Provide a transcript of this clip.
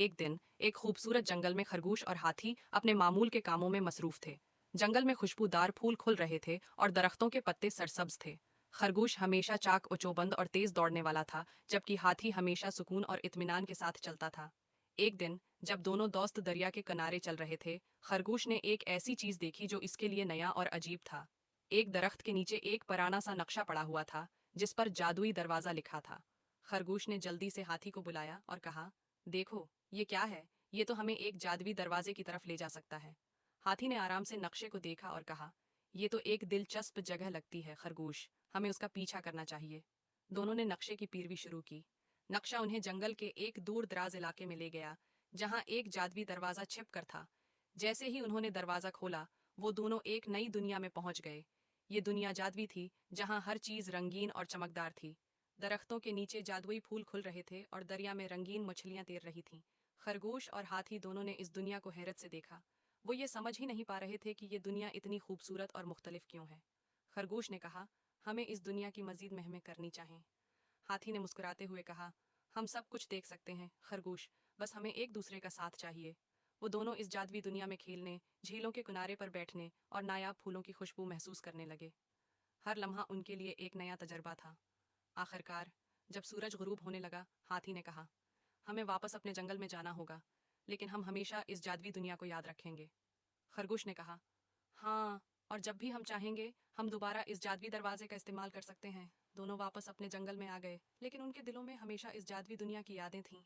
एक दिन एक खूबसूरत जंगल में खरगोश और हाथी अपने मामूल के कामों में मसरूफ थे। जंगल में खुशबूदार फूल खुल रहे थे और दरख्तों के पत्ते सरसब्ज थे। खरगोश हमेशा चाक और चौबंद और तेज दौड़ने वाला था, जबकि हाथी हमेशा सुकून और इत्मीनान के साथ चलता था। एक दिन जब दोनों दोस्त दरिया के किनारे चल रहे थे, खरगोश ने एक ऐसी चीज देखी जो इसके लिए नया और अजीब था। एक दरख्त के नीचे एक पुराना सा नक्शा पड़ा हुआ था, जिस पर जादुई दरवाजा लिखा था। खरगोश ने जल्दी से हाथी को बुलाया और कहा, देखो, ये क्या है? ये तो हमें एक जादुई दरवाजे की तरफ ले जा सकता है। हाथी ने आराम से नक्शे को देखा और कहा, ये तो एक दिलचस्प जगह लगती है खरगोश, हमें उसका पीछा करना चाहिए। दोनों ने नक्शे की पैरवी शुरू की। नक्शा उन्हें जंगल के एक दूर दराज इलाके में ले गया, जहां एक जादुई दरवाजा छिप कर था। जैसे ही उन्होंने दरवाजा खोला, वो दोनों एक नई दुनिया में पहुंच गए। ये दुनिया जादुई थी, जहां हर चीज रंगीन और चमकदार थी। दरख्तों के नीचे जादुई फूल खुल रहे थे और दरिया में रंगीन मछलियां तैर रही थीं। खरगोश और हाथी दोनों ने इस दुनिया को हैरत से देखा। वो ये समझ ही नहीं पा रहे थे कि ये दुनिया इतनी खूबसूरत और मुख्तलिफ क्यों है। खरगोश ने कहा, हमें इस दुनिया की मजीद महमें करनी चाहिए। हाथी ने मुस्कुराते हुए कहा, हम सब कुछ देख सकते हैं खरगोश, बस हमें एक दूसरे का साथ चाहिए। वो दोनों इस जादुई दुनिया में खेलने, झीलों के किनारे पर बैठने और नायाब फूलों की खुशबू महसूस करने लगे। हर लम्हा उनके लिए एक नया तजर्बा था। आखिरकार जब सूरज गुरूब होने लगा, हाथी ने कहा, हमें वापस अपने जंगल में जाना होगा, लेकिन हम हमेशा इस जादुई दुनिया को याद रखेंगे। खरगोश ने कहा, हाँ, और जब भी हम चाहेंगे हम दोबारा इस जादुई दरवाजे का इस्तेमाल कर सकते हैं। दोनों वापस अपने जंगल में आ गए, लेकिन उनके दिलों में हमेशा इस जादुई दुनिया की यादें थीं।